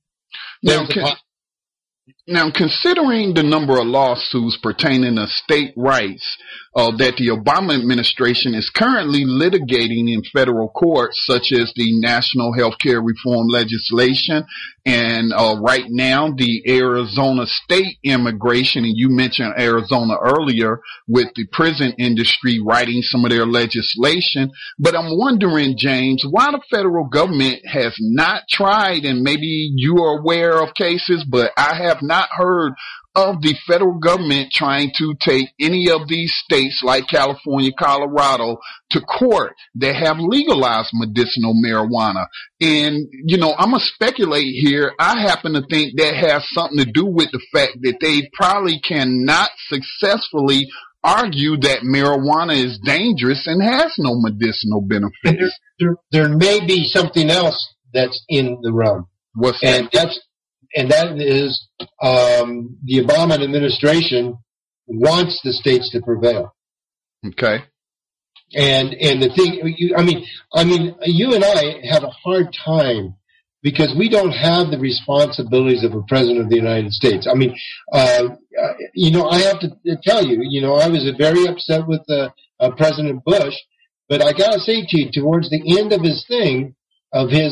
Now, considering the number of lawsuits pertaining to state rights that the Obama administration is currently litigating in federal courts, such as the National Healthcare Reform legislation, and right now the Arizona state immigration, and you mentioned Arizona earlier, with the prison industry writing some of their legislation. But I'm wondering, James, why the federal government has not tried, and maybe you are aware of cases, but I have not heard of the federal government trying to take any of these states like California, Colorado to court that have legalized medicinal marijuana. And, I'm going to speculate here. I happen to think that has something to do with the fact that they probably cannot successfully argue that marijuana is dangerous and has no medicinal benefits. There may be something else that's in the realm. What's that? And that is the Obama administration wants the states to prevail. Okay. And the thing, you and I have a hard time because we don't have the responsibilities of a president of the United States. I mean, I have to tell you, I was very upset with President Bush, but I got to say to you, towards the end of his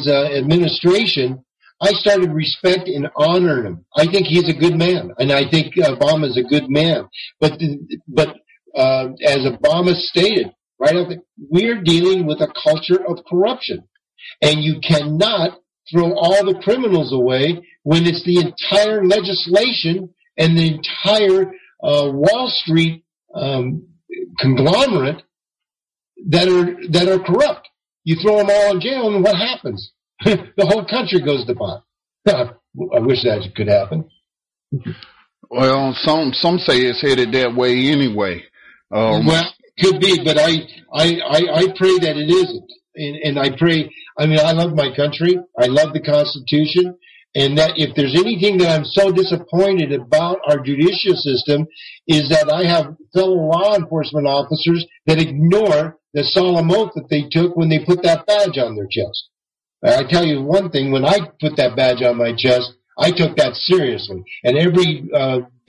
administration, I started respect and honoring him. I think he's a good man, and I think Obama's a good man. But as Obama stated, right up, we're dealing with a culture of corruption, and you cannot throw all the criminals away when it's the entire legislation and the entire Wall Street conglomerate that are corrupt. You throw them all in jail, and what happens? The whole country goes to pot. I wish that could happen. Well, some say it's headed that way anyway. Well, could be, but I pray that it isn't. And I pray, I love my country. I love the Constitution. And that if there's anything that I'm so disappointed about our judicial system is that I have fellow law enforcement officers that ignore the solemn oath that they took when they put that badge on their chest. I tell you one thing, when I put that badge on my chest, I took that seriously. And every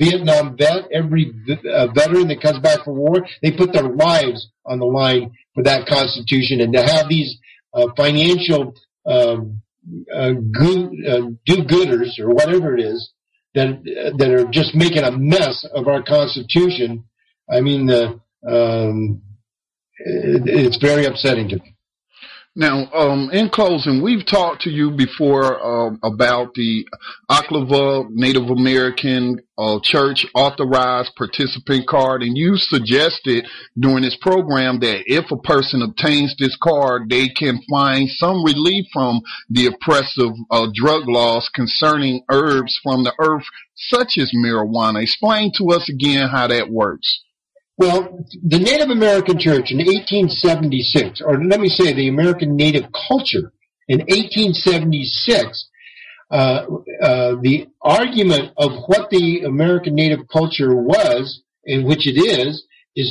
Vietnam vet, every veteran that comes back from war, they put their lives on the line for that Constitution. And to have these financial do-gooders or whatever it is that are just making a mess of our Constitution, it's very upsetting to me. Now, in closing, we've talked to you before about the Oklahoma Native American Church Authorized Participant Card, and you suggested during this program that if a person obtains this card, they can find some relief from the oppressive drug laws concerning herbs from the earth, such as marijuana. Explain to us again how that works. Well, the Native American Church in 1876, or let me say the American Native culture in 1876, the argument of what the American Native culture was, and which it is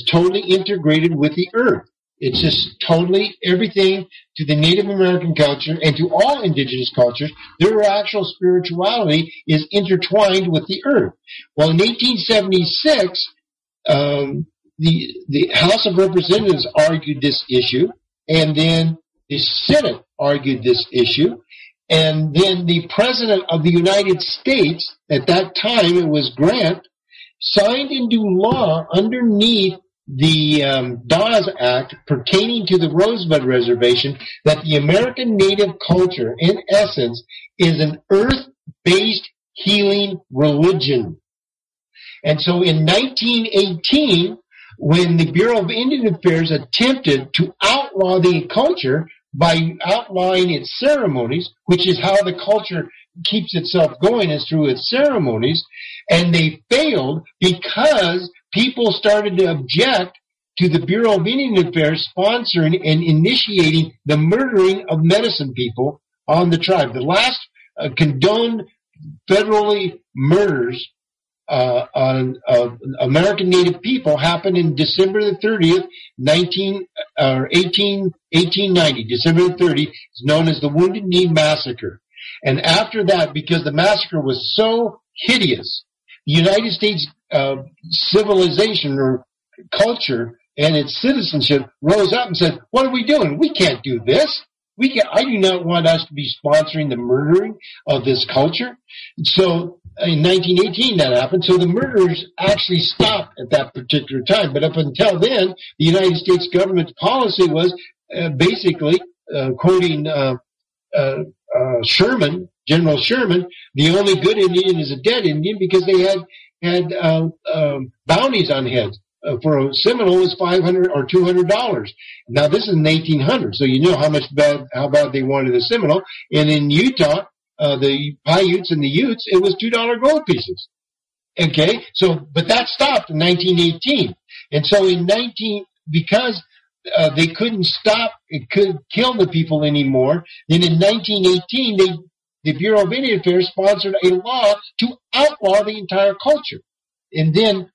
totally integrated with the earth. It's just totally everything to the Native American culture and to all indigenous cultures. Their actual spirituality is intertwined with the earth. Well, in 1876, the House of Representatives argued this issue, and then the Senate argued this issue, and then the President of the United States, at that time it was Grant, signed into law underneath the Dawes Act pertaining to the Rosebud Reservation that the American Native culture, in essence, is an earth-based healing religion. And so in 1918, when the Bureau of Indian Affairs attempted to outlaw the culture by outlawing its ceremonies, which is how the culture keeps itself going, is through its ceremonies, and they failed because people started to object to the Bureau of Indian Affairs sponsoring and initiating the murdering of medicine people on the tribe. The last condoned federally murders on American Native people happened in December the 30th, 1890. December the 30th is known as the Wounded Knee Massacre. And after that, because the massacre was so hideous, the United States civilization or culture and its citizenship rose up and said, what are we doing? We can't do this. I do not want us to be sponsoring the murdering of this culture. So in 1918 that happened. So the murders actually stopped at that particular time. But up until then, the United States government's policy was basically, quoting Sherman, General Sherman, the only good Indian is a dead Indian, because they had bounties on heads. For a Seminole was $500 or $200. Now this is in 1800, so you know how bad they wanted a Seminole. And in Utah, the Paiutes and the Utes, it was $2 gold pieces. Okay, but that stopped in 1918. And so because they couldn't stop, it couldn't kill the people anymore, then in 1918, the Bureau of Indian Affairs sponsored a law to outlaw the entire culture. And then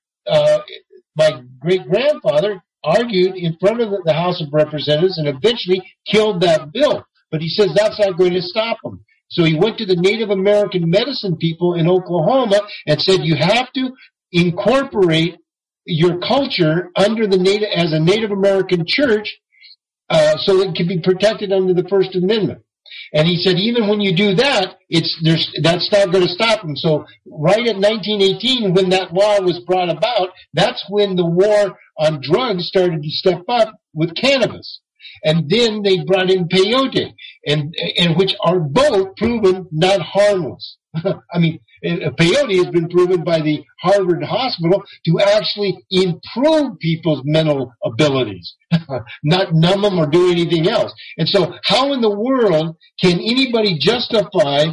my great-grandfather argued in front of the House of Representatives and eventually killed that bill. But he says that's not going to stop him. So he went to the Native American medicine people in Oklahoma and said, you have to incorporate your culture under as a Native American church so it can be protected under the First Amendment. And he said, even when you do that, that's not going to stop him. So right at 1918, when that law was brought about, that's when the war on drugs started to step up with cannabis. And then they brought in peyote, and which are both proven not harmless. I mean, peyote has been proven by the Harvard Hospital to actually improve people's mental abilities, not numb them or do anything else. And so how in the world can anybody justify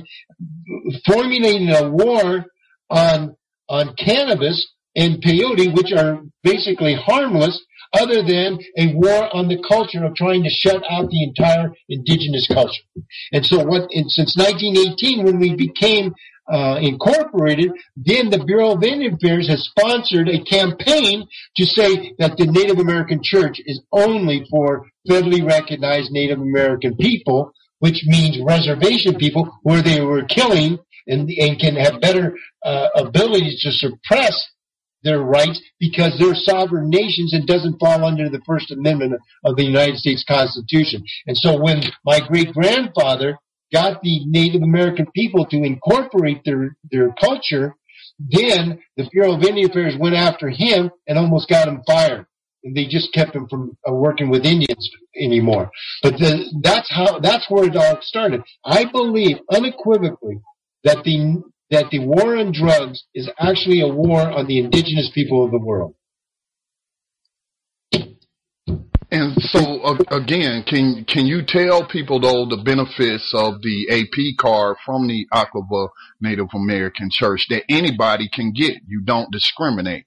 formulating a war on cannabis and peyote, which are basically harmless, other than a war on the culture of trying to shut out the entire indigenous culture? And so since 1918, when we became incorporated, then the Bureau of Indian Affairs has sponsored a campaign to say that the Native American Church is only for federally recognized Native American people, which means reservation people where they were killing and can have better abilities to suppress their rights because they're sovereign nations and doesn't fall under the First Amendment of the United States Constitution. And so when my great-grandfather got the Native American people to incorporate their culture, then the Bureau of Indian Affairs went after him and almost got him fired. And they just kept him from working with Indians anymore. But that's where it all started. I believe unequivocally that the war on drugs is actually a war on the indigenous people of the world. And so, again, can you tell people, though, the benefits of the AP card from the Aqaba Native American Church that anybody can get? You don't discriminate.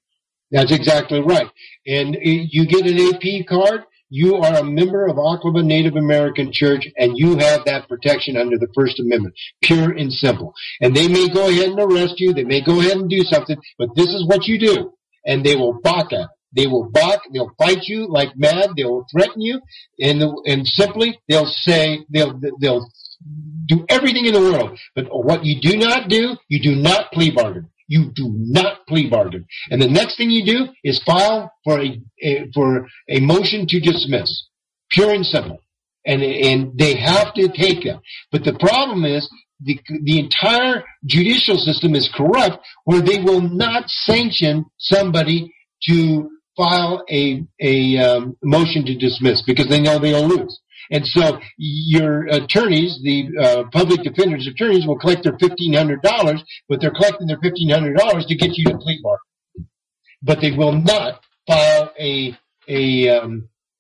That's exactly right. And you get an AP card, you are a member of Aqaba Native American Church, and you have that protection under the First Amendment, pure and simple. And they may go ahead and arrest you, they may go ahead and do something, but this is what you do. And they will balk at it. They will balk, they'll fight you like mad, they'll threaten you, and simply they'll say, they'll do everything in the world. But what you do not do, you do not plea bargain. You do not plea bargain. And the next thing you do is file for a motion to dismiss. Pure and simple. And they have to take that. But the problem is the entire judicial system is corrupt, where they will not sanction somebody to file a motion to dismiss because they know they'll lose. And so your attorneys, the public defender's attorneys, will collect their $1,500, but they're collecting their $1,500 to get you to plea bargain. But they will not file a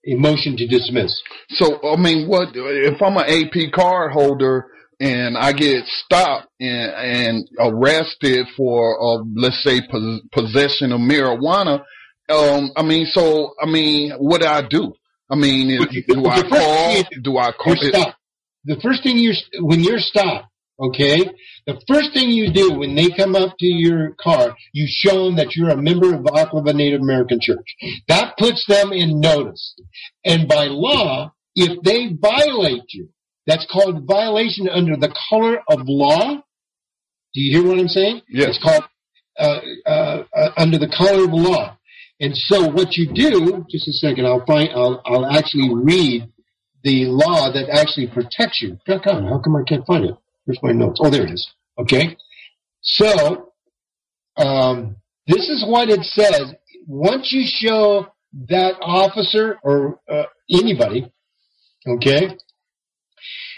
motion to dismiss. So, I mean, what if I'm an AP card holder and I get stopped and arrested for, let's say, possession of marijuana? What do I do? I mean, do I call? Stop. The first thing when you're stopped, okay, the first thing you do when they come up to your car, you show them that you're a member of the Aqaba Native American Church. That puts them in notice. And by law, if they violate you, that's called violation under the color of law. Do you hear what I'm saying? Yes. It's called under the color of law. And so what you do, just a second, I'll actually read the law that actually protects you. How come I can't find it? Where's my notes? Oh, there it is. Okay. So, this is what it says. Once you show that officer or anybody, okay,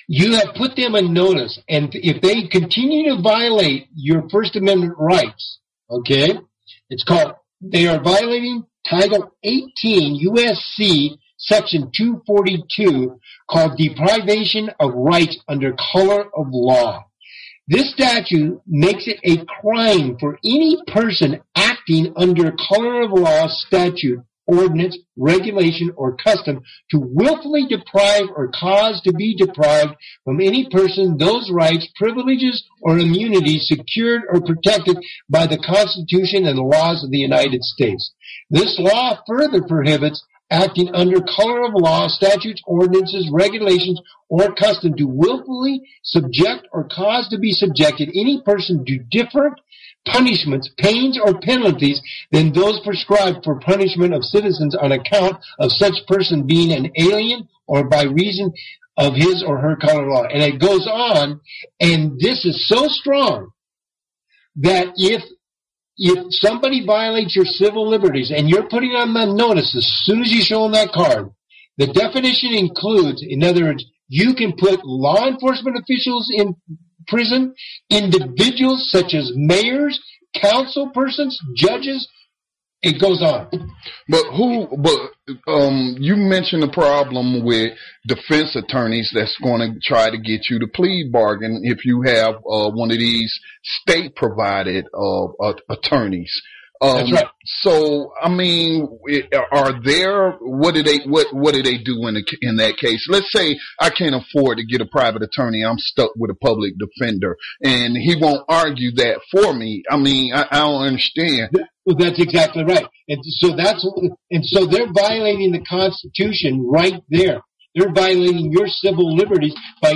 you have put them on notice. And if they continue to violate your First Amendment rights, okay, they are violating Title 18 U.S.C. Section 242, called deprivation of rights under color of law. This statute makes it a crime for any person acting under color of law statute, ordinance, regulation, or custom to willfully deprive or cause to be deprived from any person those rights, privileges, or immunities secured or protected by the Constitution and the laws of the United States. This law further prohibits acting under color of law, statutes, ordinances, regulations, or custom to willfully subject or cause to be subjected any person to different punishments, pains, or penalties than those prescribed for punishment of citizens on account of such person being an alien or by reason of his or her color of law. And it goes on, and this is so strong that if somebody violates your civil liberties and you're putting on them notice as soon as you show them that card, the definition includes, in other words, you can put law enforcement officials in prison, individuals such as mayors, council persons, judges. It goes on. But you mentioned the problem with defense attorneys that's going to try to get you to plead bargain if you have one of these state provided attorneys. That's right. So, I mean, what do they do in that case? Let's say I can't afford to get a private attorney. I'm stuck with a public defender, and he won't argue that for me. I mean, I don't understand. Well, that's exactly right. And so they're violating the Constitution right there. They're violating your civil liberties by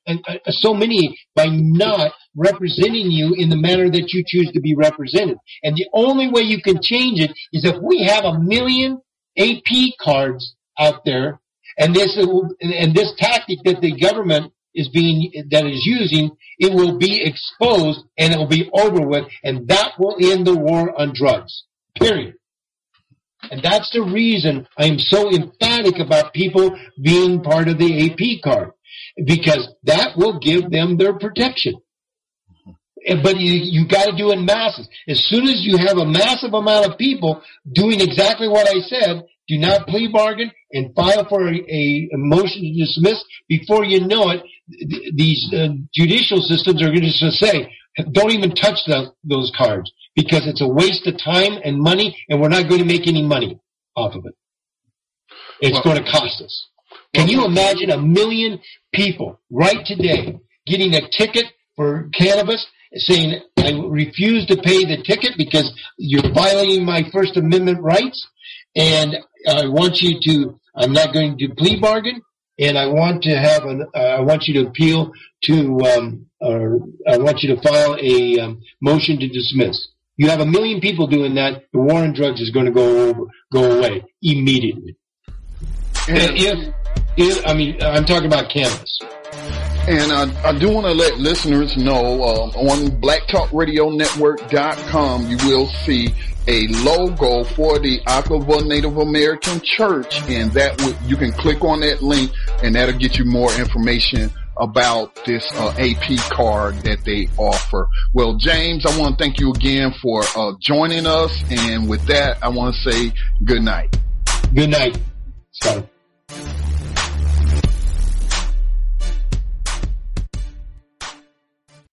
not representing you in the manner that you choose to be represented. And the only way you can change it is if we have 1 million AP cards out there, and this tactic that the government is using, it will be exposed and it will be over with, and that will end the war on drugs. Period. And that's the reason I am so emphatic about people being part of the AP card, because that will give them their protection. But you got to do it in masses. As soon as you have a massive amount of people doing exactly what I said, do not plea bargain and file for a motion to dismiss. Before you know it, these judicial systems are going to say, don't even touch those cards, because it's a waste of time and money, and we're not going to make any money off of it. It's going to cost us. Can you imagine 1 million people right today getting a ticket for cannabis, saying, I refuse to pay the ticket because you're violating my First Amendment rights, and I'm not going to plea bargain, and I want you to appeal to, I want you to file a motion to dismiss. You have 1 million people doing that, the war on drugs is going to go away immediately. I'm talking about cannabis. And I do want to let listeners know, on blacktalkradionetwork.com, you will see a logo for the Akava Native American Church, and you can click on that link, and that'll get you more information about this AP card that they offer. Well, James, I want to thank you again for joining us, and with that, I want to say good night. Good night, Scott.